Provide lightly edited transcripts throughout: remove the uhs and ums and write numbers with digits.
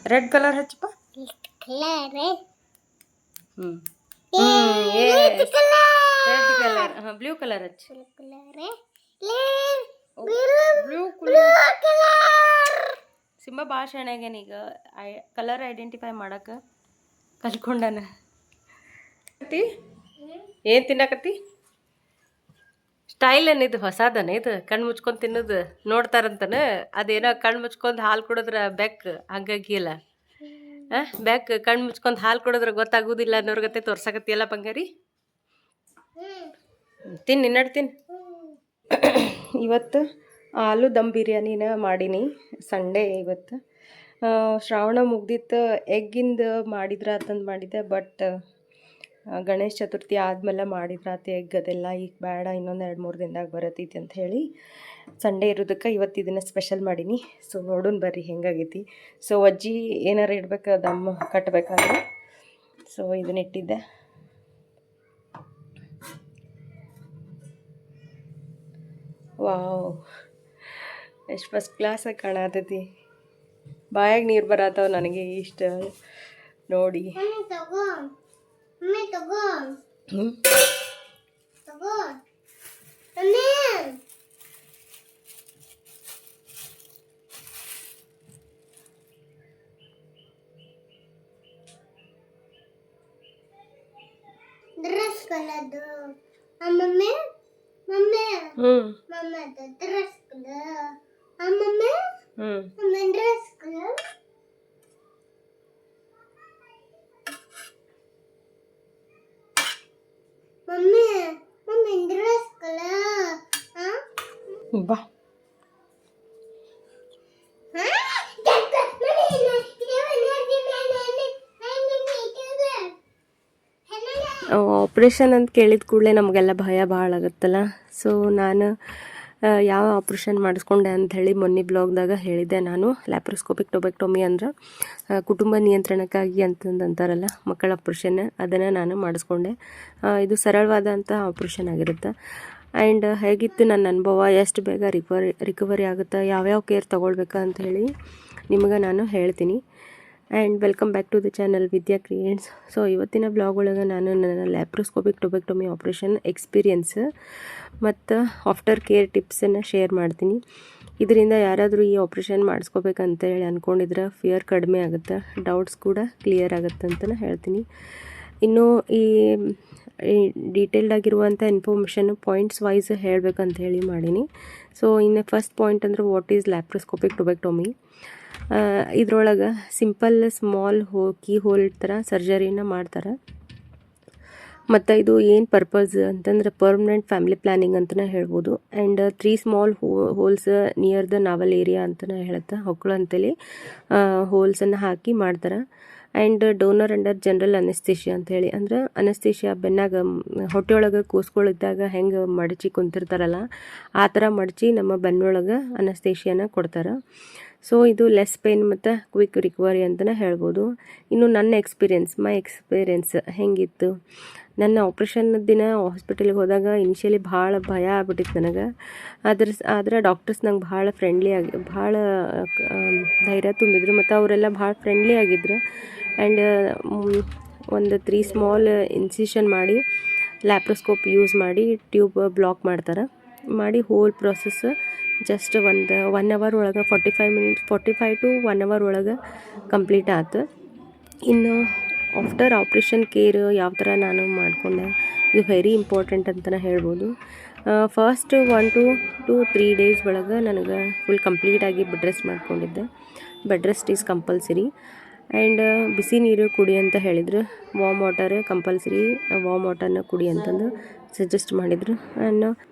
Red colour ಹಚ್ಚಪ್ಪ. Red colour, blue colour ಹಚ್ಚ. Blue ಸಿಂಬ ಭಾಳ ಶಾಣ್ಯಾಗೇನ ಈಗ ಕಲರ್ ಐಡೆಂಟಿಫೈ ಮಾಡಕ್ಕೆ ಕಲ್ಕೊಂಡನ. ಏನು ತಿನ್ನಕತ್ತಿ? ಸ್ಟೈಲ್ ಏನಿದು ಹೊಸದನ? ಇದು ಕಣ್ಣು ಮುಚ್ಕೊಂಡು ತಿನ್ನೋದು ನೋಡ್ತಾರಂತನ. ಅದೇನೋ ಕಣ್ಣು ಮುಚ್ಕೊಂಡು ಹಾಲು ಕುಡಿದ್ರೆ ಬೆಕ್ ಹಂಗಾಗಿ ಇಲ್ಲ ಬೆಕ್ ಕಣ್ಣು ಮುಚ್ಕೊಂಡು ಹಾಲು ಕುಡಿದ್ರೆ ಗೊತ್ತಾಗೋದಿಲ್ಲ ಅನ್ನೋರ್ಗತ್ತೆ ತೋರ್ಸಕತ್ತಿಯಲ್ಲ ಬಂಗಾರಿ. ತಿನ್ನು ಇನ್ನಡ್ ತಿನ್ನು. ಇವತ್ತು ಆಲೂ ದಮ್ ಬಿರಿಯಾನಿನ ಮಾಡೀನಿ. ಸಂಡೇ ಇವತ್ತು. ಶ್ರಾವಣ ಮುಗ್ದಿತ್ತು, ಎಗ್ಗಿಂದ ಮಾಡಿದ್ರೆ ಅಂತಂದು ಮಾಡಿದ್ದೆ. ಬಟ್ ಗಣೇಶ ಚತುರ್ಥಿ ಆದಮೇಲೆ ಮಾಡಿದ್ರಾತ ಎಗ್ ಅದೆಲ್ಲ. ಈಗ ಬೇಡ, ಇನ್ನೊಂದು 2-3 ದಿನದಾಗ ಬರತೈತಿ ಅಂತ ಹೇಳಿ ಸಂಡೇ ಇರೋದಕ್ಕೆ ಇವತ್ತು ಇದನ್ನು ಸ್ಪೆಷಲ್ ಮಾಡೀನಿ. ಸೊ ನೋಡೋಣ ಬರ್ರಿ ಹೆಂಗಾಗೈತಿ. ಸೊ ಅಜ್ಜಿ ಏನಾರು ಇಡ್ಬೇಕು, ದಮ್ ಕಟ್ಟಬೇಕಾದ್ರೆ. ಸೊ ಇದನ್ನ ಇಟ್ಟಿದ್ದೆ. ವಾವ್, ಎಷ್ಟು ಫಸ್ಟ್ ಕ್ಲಾಸಾಗಿ ಕಾಣತೈತಿ. ಬಾಯಾಗ ನೀರು ಬರತ್ತವ ನನಗೆ ಇಷ್ಟ ನೋಡಿ. ಡ್ರೆಸ್ ಕಲರ್ದು mummy mummy mummy dress colour mummy mummy dress colour mummy mummy dress colour ಬಾ. ಆಪ್ರೇಷನ್ ಅಂತ ಕೇಳಿದ ಕೂಡಲೇ ನಮಗೆಲ್ಲ ಭಯ ಭಾಳ ಆಗುತ್ತಲ್ಲ. ಸೊ ನಾನು ಯಾವ ಆಪ್ರೇಷನ್ ಮಾಡಿಸ್ಕೊಂಡೆ ಅಂಥೇಳಿ ಮೊನ್ನೆ ಬ್ಲಾಗ್ದಾಗ ಹೇಳಿದ್ದೆ ನಾನು. ಲ್ಯಾಪ್ರೋಸ್ಕೋಪಿಕ್ ಟೊಬೆಕ್ಟೊಮಿ ಅಂದ್ರೆ ಕುಟುಂಬ ನಿಯಂತ್ರಣಕ್ಕಾಗಿ ಅಂತಂದು ಅಂತಾರಲ್ಲ, ಮಕ್ಕಳ ಆಪ್ರೇಷನ್, ಅದನ್ನು ನಾನು ಮಾಡಿಸ್ಕೊಂಡೆ. ಇದು ಸರಳವಾದಂಥ ಆಪ್ರೇಷನ್ ಆಗಿರುತ್ತೆ. ಆ್ಯಂಡ್ ಹೇಗಿತ್ತು ನನ್ನ ಅನುಭವ, ಎಷ್ಟು ಬೇಗ ರಿಕವರಿ ಆಗುತ್ತೆ, ಯಾವ್ಯಾವ ಕೇರ್ ತೊಗೊಳ್ಬೇಕು ಅಂತ ಹೇಳಿ ನಿಮಗೆ ನಾನು ಹೇಳ್ತೀನಿ. And welcome back to the channel Vidya creates. So ಇವತ್ತಿನ ಬ್ಲಾಗ್ ಒಳಗೆ ನಾನು ನನ್ನ ಲ್ಯಾಪ್ರೋಸ್ಕೋಪಿಕ್ ಟೊಬೆಕ್ಟೊಮಿ ಆಪ್ರೇಷನ್ ಎಕ್ಸ್ಪೀರಿಯನ್ಸ್ ಮತ್ತು ಆಫ್ಟರ್ ಕೇರ್ ಟಿಪ್ಸನ್ನು ಶೇರ್ ಮಾಡ್ತೀನಿ. ಇದರಿಂದ ಯಾರಾದರೂ ಈ ಆಪ್ರೇಷನ್ ಮಾಡಿಸ್ಕೋಬೇಕಂತ ಹೇಳಿ ಅಂದ್ಕೊಂಡಿದ್ರೆ ಫಿಯರ್ ಕಡಿಮೆ ಆಗುತ್ತೆ, ಡೌಟ್ಸ್ ಕೂಡ ಕ್ಲಿಯರ್ ಆಗುತ್ತೆ ಅಂತಲೇ ಹೇಳ್ತೀನಿ. ಇನ್ನು ಈ ಡೀಟೇಲ್ಡ್ ಆಗಿರುವಂಥ ಇನ್ಫಾರ್ಮೇಷನ್ನು ಪಾಯಿಂಟ್ಸ್ ವೈಸ್ ಹೇಳಬೇಕಂತ ಹೇಳಿ ಮಾಡೀನಿ. ಸೊ ಇನ್ನು ಫಸ್ಟ್ ಪಾಯಿಂಟ್ ಅಂದರೆ ವಾಟ್ ಈಸ್ ಲ್ಯಾಪ್ರೋಸ್ಕೋಪಿಕ್ ಟೊಬೆಕ್ಟೊಮಿ. ಇದ್ರೊಳಗೆ ಸಿಂಪಲ್ ಸ್ಮಾಲ್ ಕೀ ಹೋಲ್ ಥರ ಸರ್ಜರಿನ ಮಾಡ್ತಾರೆ. ಮತ್ತು ಇದು ಏನು ಪರ್ಪಸ್ ಅಂತಂದ್ರೆ ಪರ್ಮನೆಂಟ್ ಫ್ಯಾಮಿಲಿ ಪ್ಲ್ಯಾನಿಂಗ್ ಅಂತಲೇ ಹೇಳ್ಬೋದು. And 3 small holes near the novel area ಅಂತಲೇ ಹೇಳುತ್ತೆ. ಹೊಕ್ಕಳು ಅಂತೇಳಿ ಹೋಲ್ಸನ್ನು ಹಾಕಿ ಮಾಡ್ತಾರೆ. ಆ್ಯಂಡ್ ಡೋನರ್ ಅಂಡರ್ ಜನರಲ್ ಅನೆಸ್ಥೇಷಿಯಾ ಅಂಥೇಳಿ, ಅಂದ್ರೆ ಅನೆಸ್ಥೇಷಿಯಾ ಬೆನ್ನಾಗ ಹೊಟ್ಟೆಯೊಳಗೆ ಕೂಸ್ಕೊಳ್ಳಿದ್ದಾಗ ಹೆಂಗೆ ಮಡಚಿ ಕುಂತಿರ್ತಾರಲ್ಲ, ಆ ಥರ ಮಡಚಿ ನಮ್ಮ ಬೆನ್ನೊಳಗೆ ಅನೆಸ್ಥೇಷಿಯಾನ ಕೊಡ್ತಾರೆ. ಸೊ ಇದು ಲೆಸ್ ಪೇನ್ ಮತ್ತು ಕ್ವಿಕ್ ರಿಕವರಿ ಅಂತಲೇ ಹೇಳ್ಬೋದು. ಇನ್ನು ನನ್ನ ಮೈ ಎಕ್ಸ್ಪೀರಿಯೆನ್ಸ್ ಹೆಂಗಿತ್ತು, ನನ್ನ ಆಪ್ರೇಷನ್ ದಿನ ಹಾಸ್ಪಿಟಲ್ಗೆ ಹೋದಾಗ ಇನಿಷಿಯಲಿ ಭಾಳ ಭಯ ಆಗ್ಬಿಟ್ಟಿತ್ತು ನನಗೆ. ಆದರೆ ಡಾಕ್ಟರ್ಸ್ ನಂಗೆ ಭಾಳ ಭಾಳ ಧೈರ್ಯ ತುಂಬಿದ್ರು ಮತ್ತು ಅವರೆಲ್ಲ ಭಾಳ ಫ್ರೆಂಡ್ಲಿ ಆಗಿದ್ರು. ಆ್ಯಂಡ್ ಒಂದು 3 ಸ್ಮಾಲ್ ಇನ್ಸಿಷನ್ ಮಾಡಿ ಲ್ಯಾಪ್ರೋಸ್ಕೋಪ್ ಯೂಸ್ ಮಾಡಿ ಟ್ಯೂಬ್ ಬ್ಲಾಕ್ ಮಾಡಿ ಹೋಲ್ ಪ್ರೊಸೆಸ್ ಜಸ್ಟ್ 1 ಅವರ್ ಒಳಗೆ 45 to 1 ಅವರ್ ಒಳಗೆ ಕಂಪ್ಲೀಟ್ ಆಯ್ತು. ಇನ್ನು ಆಫ್ಟರ್ ಆಪ್ರೇಷನ್ ಕೇರ್ ಯಾವ ಥರ ನಾನು ಮಾಡಿಕೊಂಡೆ, ಇದು ವೆರಿ ಇಂಪಾರ್ಟೆಂಟ್ ಅಂತಲೇ ಹೇಳ್ಬೋದು. ಫಸ್ಟ್ 1 to 3 ಡೇಸ್ ಒಳಗೆ ನನಗೆ ಫುಲ್ ಕಂಪ್ಲೀಟಾಗಿ ಬೆಡ್ ರೆಸ್ಟ್ ಮಾಡ್ಕೊಂಡಿದ್ದೆ. Bed rest is compulsory. And ಬಿಸಿ ನೀರು ಕುಡಿ ಅಂತ ಹೇಳಿದರು. ವಾಮ್ ವಾಟರ್ ಕಂಪಲ್ಸರಿ, ವಾಮ್ ವಾಟರ್ನ ಕುಡಿ ಅಂತಂದು ಸಜೆಸ್ಟ್ ಮಾಡಿದರು. ಆ್ಯಂಡ್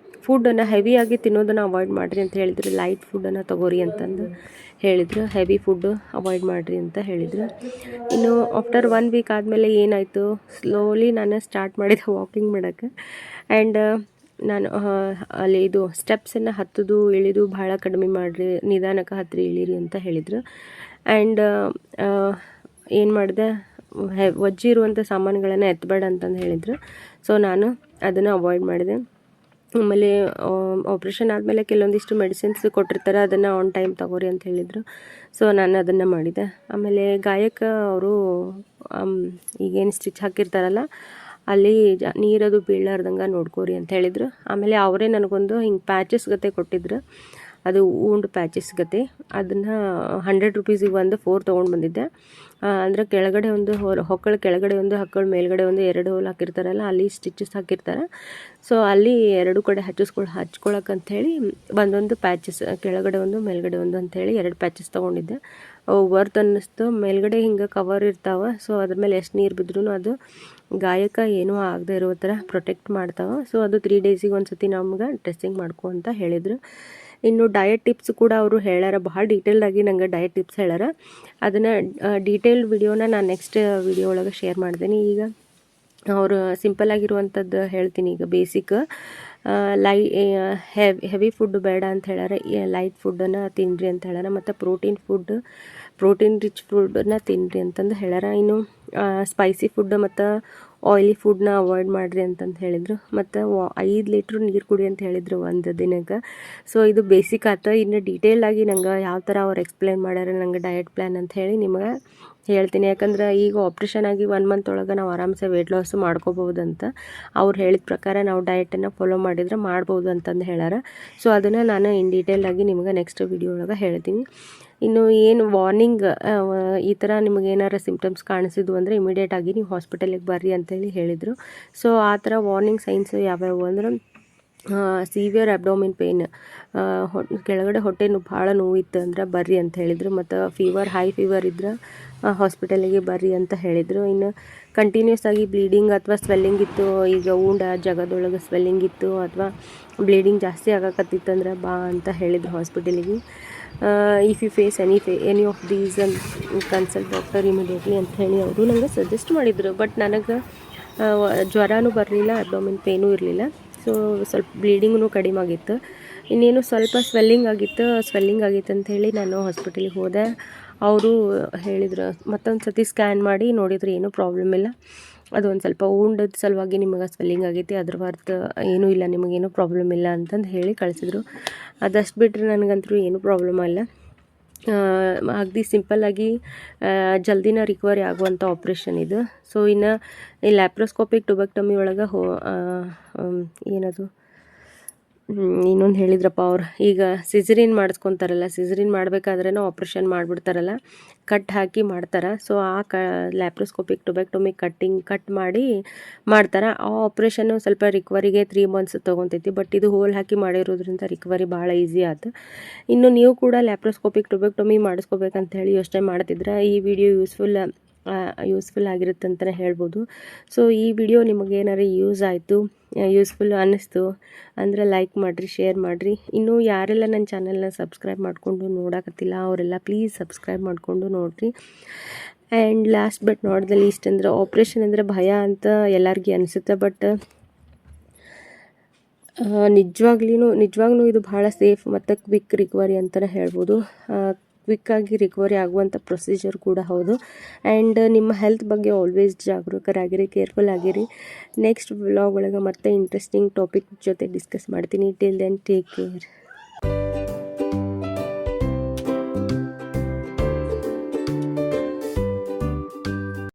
ಫುಡ್ಡನ್ನು ಹೆವಿಯಾಗಿ ತಿನ್ನೋದನ್ನು ಅವಾಯ್ಡ್ ಮಾಡಿರಿ ಅಂತ ಹೇಳಿದರು. ಲೈಟ್ ಫುಡ್ಡನ್ನು ತೊಗೋರಿ ಅಂತಂದು ಹೇಳಿದರು. ಹೆವಿ ಫುಡ್ಡು ಅವಾಯ್ಡ್ ಮಾಡಿರಿ ಅಂತ ಹೇಳಿದರು. ಇನ್ನು ಆಫ್ಟರ್ 1 ವೀಕ್ ಆದಮೇಲೆ ಏನಾಯಿತು, ಸ್ಲೋಲಿ ನಾನು ಸ್ಟಾರ್ಟ್ ಮಾಡಿದೆ ವಾಕಿಂಗ್ ಮಾಡೋಕ್ಕೆ. ಆ್ಯಂಡ್ ನಾನು ಅಲ್ಲಿ ಇದು ಸ್ಟೆಪ್ಸನ್ನು ಹತ್ತೋದು ಇಳಿದು ಭಾಳ ಕಡಿಮೆ ಮಾಡಿರಿ, ನಿಧಾನಕ್ಕೆ ಹತ್ತಿರಿ ಇಳಿರಿ ಅಂತ ಹೇಳಿದರು. ಆ್ಯಂಡ್ ಏನು ಮಾಡಿದೆ, ವಜ್ಜಿ ಇರುವಂಥ ಸಾಮಾನುಗಳನ್ನು ಎತ್ತಬೇಡ ಅಂತಂದು ಹೇಳಿದರು. ಸೊ ನಾನು ಅದನ್ನು ಅವಾಯ್ಡ್ ಮಾಡಿದೆ. ಆಮೇಲೆ ಆಪ್ರೇಷನ್ ಆದಮೇಲೆ ಕೆಲವೊಂದಿಷ್ಟು ಮೆಡಿಸಿನ್ಸ್ ಕೊಟ್ಟಿರ್ತಾರೆ, ಅದನ್ನು ಆನ್ ಟೈಮ್ ತಗೋರಿ ಅಂತ ಹೇಳಿದರು. ಸೊ ನಾನು ಅದನ್ನು ಮಾಡಿದೆ. ಆಮೇಲೆ ಗಾಯಕ ಅವರು ಈಗೇನು ಸ್ಟಿಚ್ ಹಾಕಿರ್ತಾರಲ್ಲ ಅಲ್ಲಿ ನೀರದು ಬೀಳಾರ್ದಂಗೆ ನೋಡ್ಕೋರಿ ಅಂತ ಹೇಳಿದರು. ಆಮೇಲೆ ಅವರೇ ನನಗೊಂದು ಹಿಂಗೆ ಪ್ಯಾಚಸ್ ಗತೆ ಕೊಟ್ಟಿದ್ರು, ಅದು ಊಂಡ್ ಪ್ಯಾಚಸ್ ಗತೆ. ಅದನ್ನು 100 ರೂಪೀಸಿಗೆ ಒಂದು 4 ತೊಗೊಂಡು ಬಂದಿದ್ದೆ. ಅಂದರೆ ಕೆಳಗಡೆ ಒಂದು ಹೊಕ್ಕಳ ಕೆಳಗಡೆ ಒಂದು, ಹೊಕ್ಕಳ ಮೇಲ್ಗಡೆ ಒಂದು 2 ಹೋಲ್ ಹಾಕಿರ್ತಾರಲ್ಲ ಅಲ್ಲಿ ಸ್ಟಿಚಸ್ ಹಾಕಿರ್ತಾರೆ. ಸೊ ಅಲ್ಲಿ 2 ಕಡೆ ಹಚ್ಕೊಳಕ್ಕಂಥೇಳಿ ಒಂದೊಂದು ಪ್ಯಾಚಸ್, ಕೆಳಗಡೆ ಒಂದು ಮೇಲ್ಗಡೆ ಒಂದು ಅಂಥೇಳಿ 2 ಪ್ಯಾಚಸ್ ತೊಗೊಂಡಿದ್ದೆ. ಅವು ವರ್ತ್ ಅನ್ನಿಸ್ತು. ಮೇಲ್ಗಡೆ ಹಿಂಗೆ ಕವರ್ ಇರ್ತಾವೆ, ಸೊ ಅದ್ರ ಮೇಲೆ ಎಷ್ಟು ನೀರು ಬಿದ್ರೂ ಅದು ಗಾಯಕ ಏನೂ ಆಗದೆ ಇರೋ ಥರ ಪ್ರೊಟೆಕ್ಟ್ ಮಾಡ್ತಾವೆ. ಸೊ ಅದು 3 ಡೇಸಿಗೆ ಒಂದು ಸತಿ ನಮ್ಗೆ ಡ್ರೆಸ್ಸಿಂಗ್ ಮಾಡ್ಕೊ ಅಂತ ಹೇಳಿದರು. ಇನ್ನು ಡಯಟ್ ಟಿಪ್ಸ್ ಕೂಡ ಅವರು ಹೇಳ್ಯಾರ, ಭಾಳ ಡೀಟೇಲ್ಡಾಗಿ ನಂಗೆ ಡಯಟ್ ಟಿಪ್ಸ್ ಹೇಳ್ಯಾರ. ಅದನ್ನು ಡೀಟೇಲ್ಡ್ ವಿಡಿಯೋನ ನಾನು ನೆಕ್ಸ್ಟ್ ವಿಡಿಯೋ ಒಳಗೆ ಶೇರ್ ಮಾಡ್ತೀನಿ. ಈಗ ಅವರು ಸಿಂಪಲ್ ಆಗಿರುವಂಥದ್ದು ಹೇಳ್ತೀನಿ. ಈಗ ಬೇಸಿಕ್ ಹೆವಿ ಫುಡ್ ಬೇಡ ಅಂತ ಹೇಳ್ಯಾರ, ಲೈಟ್ ಫುಡ್ಡನ್ನು ತಿನ್ನಿರಿ ಅಂತ ಹೇಳ್ಯಾರ. ಮತ್ತು ಪ್ರೋಟೀನ್ ರಿಚ್ ಫುಡ್ಡನ್ನು ತಿನ್ನಿರಿ ಅಂತಂದು ಹೇಳ್ಯಾರ. ಇನ್ನು ಸ್ಪೈಸಿ ಫುಡ್ ಮತ್ತು ಆಯಿಲಿ ಫುಡ್ನ ಅವಾಯ್ಡ್ ಮಾಡಿರಿ ಅಂತಂದು ಹೇಳಿದರು. ಮತ್ತು 5 ಲೀಟ್ರ್ ನೀರು ಕುಡಿ ಅಂತ ಹೇಳಿದರು ಒಂದು ದಿನಕ್ಕೆ. ಸೊ ಇದು ಬೇಸಿಕ್ ಆಯ್ತು. ಇನ್ನು ಡೀಟೇಲ್ಡಾಗಿ ನಂಗೆ ಯಾವ ಥರ ಅವ್ರು ಎಕ್ಸ್ಪ್ಲೇನ್ ಮಾಡ್ಯಾರ ನಂಗೆ ಡಯಟ್ ಪ್ಲ್ಯಾನ್ ಅಂತ ಹೇಳಿ ನಿಮಗೆ ಹೇಳ್ತೀನಿ. ಯಾಕಂದ್ರೆ ಈಗ ಆಪ್ರೇಷನ್ ಆಗಿ 1 ಮಂತ್ ಒಳಗೆ ನಾವು ಆರಾಮ್ಸೆ ವೆಯ್ಟ್ ಲಾಸ್ ಮಾಡ್ಕೋಬೋದಂತ ಅವ್ರು ಹೇಳಿದ ಪ್ರಕಾರ ನಾವು ಡಯಟನ್ನು ಫಾಲೋ ಮಾಡಿದರೆ ಮಾಡ್ಬೋದು ಅಂತಂದು ಹೇಳ್ಯಾರ. ಸೊ ಅದನ್ನು ನಾನು ಇನ್ ಡೀಟೇಲ್ಡಾಗಿ ನಿಮಗೆ ನೆಕ್ಸ್ಟ್ ವಿಡಿಯೋ ಒಳಗೆ ಹೇಳ್ತೀನಿ. ಇನ್ನು ಏನು ವಾರ್ನಿಂಗ್, ಈ ಥರ ನಿಮಗೇನಾರ ಸಿಮ್ಟಮ್ಸ್ ಕಾಣಿಸಿದ್ವು ಅಂದರೆ ಇಮಿಡಿಯೇಟಾಗಿ ನೀವು ಹಾಸ್ಪಿಟಲಿಗೆ ಬರ್ರಿ ಅಂತೇಳಿ ಹೇಳಿದರು. ಸೊ ಆ ಥರ ವಾರ್ನಿಂಗ್ ಸೈನ್ಸ್ ಯಾವ್ಯಾವು ಅಂದ್ರೆ ಸಿವಿಯರ್ ಅಬ್ಡೋಮಿನ್ ಪೇಯ್ನ್, ಕೆಳಗಡೆ ಹೊಟ್ಟೆ ಭಾಳ ನೋವಿತ್ತು ಅಂದ್ರೆ ಬರ್ರಿ ಅಂತ ಹೇಳಿದರು. ಮತ್ತು ಹೈ ಫೀವರ್ ಇದ್ರೆ ಹಾಸ್ಪಿಟಲಿಗೆ ಬರ್ರಿ ಅಂತ ಹೇಳಿದರು. ಇನ್ನು ಕಂಟಿನ್ಯೂಸ್ ಆಗಿ ಬ್ಲೀಡಿಂಗ್ ಅಥವಾ ಸ್ವೆಲ್ಲಿಂಗ್ ಇತ್ತು, ಈಗ ಉಂಡ ಜಾಗದೊಳಗೆ ಸ್ವೆಲ್ಲಿಂಗ್ ಇತ್ತು ಅಥವಾ ಬ್ಲೀಡಿಂಗ್ ಜಾಸ್ತಿ ಆಗಕತ್ತಿತ್ತಂದ್ರೆ ಬಾ ಅಂತ ಹೇಳಿದರು ಹಾಸ್ಪಿಟಲಿಗೆ. If you face any of these consult doctor immediately ಅಂತ ಹೇಳಿ ಅವರು ನನಗೆ ಸಜೆಸ್ಟ್ ಮಾಡಿದರು. ಬಟ್ ನನಗೆ ಜ್ವರನೂ ಬರಲಿಲ್ಲ, ಅಬ್ಡೋಮಿನ್ ಪೇನೂ ಇರಲಿಲ್ಲ. ಸೊ ಸ್ವಲ್ಪ ಬ್ಲೀಡಿಂಗೂ ಕಡಿಮೆ ಆಗಿತ್ತು. ಇನ್ನೇನು ಸ್ವಲ್ಪ ಸ್ವೆಲ್ಲಿಂಗ್ ಆಗಿತ್ತು ಅಂಥೇಳಿ ನಾನು ಹಾಸ್ಪಿಟಲಿಗೆ ಹೋದೆ. ಅವರು ಹೇಳಿದ್ರು, ಮತ್ತೊಂದು ಸತಿ ಸ್ಕ್ಯಾನ್ ಮಾಡಿ ನೋಡಿದ್ರು ಏನೂ ಪ್ರಾಬ್ಲಮ್ ಇಲ್ಲ, ಅದು ಒಂದು ಸ್ವಲ್ಪ ಉಂಡದ ಸಲುವಾಗಿ ನಿಮಗೆ ಸ್ವೆಲ್ಲಿಂಗ್ ಆಗೈತಿ, ಅದ್ರ ಹೊರ್ತು ಏನೂ ಇಲ್ಲ, ನಿಮಗೇನೂ ಪ್ರಾಬ್ಲಮ್ ಇಲ್ಲ ಅಂತಂದು ಹೇಳಿ ಕಳಿಸಿದ್ರು. ಅದಷ್ಟು ಬಿಟ್ಟರೆ ನನಗಂತೂ ಏನೂ ಪ್ರಾಬ್ಲಮ್ ಇಲ್ಲ. ಅಗದಿ ಸಿಂಪಲ್ಲಾಗಿ ಜಲ್ದಿನ ರಿಕವರಿ ಆಗುವಂಥ ಆಪ್ರೇಷನ್ ಇದು. ಸೊ ಇನ್ನು ಈ ಲ್ಯಾಪ್ರೋಸ್ಕೋಪಿಕ್ ಟುಬೆಕ್ಟಮಿ ಒಳಗೆ ಏನದು ಇನ್ನೊಂದು ಹೇಳಿದ್ರಪ್ಪ ಅವ್ರು, ಈಗ ಸಿಸರಿನ್ ಮಾಡಿಸ್ಕೊತಾರಲ್ಲ, ಸಿಸರಿನ್ ಮಾಡಬೇಕಾದ್ರೂ ಆಪ್ರೇಷನ್ ಮಾಡಿಬಿಡ್ತಾರಲ್ಲ, ಕಟ್ ಹಾಕಿ ಮಾಡ್ತಾರೆ. ಸೊ ಆ ಲ್ಯಾಪ್ರೋಸ್ಕೋಪಿಕ್ ಟುಬೆಕ್ಟಮಿ ಕಟ್ ಮಾಡಿ ಮಾಡ್ತಾರೆ. ಆ ಆಪ್ರೇಷನ್ನು ಸ್ವಲ್ಪ ರಿಕವರಿಗೆ 3 ಮಂತ್ಸ್ ತೊಗೊತೈತಿ. ಬಟ್ ಇದು ಹೋಲ್ ಹಾಕಿ ಮಾಡಿರೋದ್ರಿಂದ ರಿಕವರಿ ಭಾಳ ಈಸಿ ಆಯ್ತು. ಇನ್ನು ನೀವು ಕೂಡ ಲ್ಯಾಪ್ರೋಸ್ಕೋಪಿಕ್ ಟುಬೆಕ್ಟಮಿ ಮಾಡಿಸ್ಕೋಬೇಕಂತ ಹೇಳಿ ಯೋಚನೆ ಮಾಡ್ತಿದ್ರೆ ಈ ವಿಡಿಯೋ ಯೂಸ್ಫುಲ್ ಆಗಿರುತ್ತೆ ಅಂತಲೇ ಹೇಳ್ಬೋದು. ಸೊ ಈ ವಿಡಿಯೋ ನಿಮಗೇನಾರು ಯೂಸ್ಫುಲ್ ಅನ್ನಿಸ್ತು ಅಂದರೆ ಲೈಕ್ ಮಾಡಿರಿ, ಶೇರ್ ಮಾಡಿರಿ. ಇನ್ನೂ ಯಾರೆಲ್ಲ ನನ್ನ ಚಾನಲ್ನ ಸಬ್ಸ್ಕ್ರೈಬ್ ಮಾಡಿಕೊಂಡು ನೋಡಕತ್ತಿಲ್ಲ ಅವರೆಲ್ಲ ಪ್ಲೀಸ್ ಸಬ್ಸ್ಕ್ರೈಬ್ ಮಾಡಿಕೊಂಡು ನೋಡಿರಿ. And last but not the least ಅಂದರೆ ಆಪ್ರೇಷನ್ ಅಂದರೆ ಭಯ ಅಂತ ಎಲ್ಲರಿಗೂ ಅನಿಸುತ್ತೆ. ಬಟ್ ನಿಜವಾಗ್ಲೂ ಇದು ಭಾಳ ಸೇಫ್ ಮತ್ತು ಕ್ವಿಕ್ ರಿಕವರಿ ಅಂತಲೇ ಹೇಳ್ಬೋದು. ಕ್ವಿಕ್ಕಾಗಿ ರಿಕವರಿ ಆಗುವಂಥ ಪ್ರೊಸೀಜರ್ ಕೂಡ ಹೌದು. ಆ್ಯಂಡ್ ನಿಮ್ಮ ಹೆಲ್ತ್ ಬಗ್ಗೆ ಆಲ್ವೇಸ್ ಜಾಗರೂಕರಾಗಿರಿ, ಕೇರ್ಫುಲ್ ಆಗಿರಿ. ನೆಕ್ಸ್ಟ್ ವ್ಲಾಗ್ ಒಳಗೆ ಮತ್ತೆ ಇಂಟ್ರೆಸ್ಟಿಂಗ್ ಟಾಪಿಕ್ ಜೊತೆ ಡಿಸ್ಕಸ್ ಮಾಡ್ತೀನಿ. Till then take care.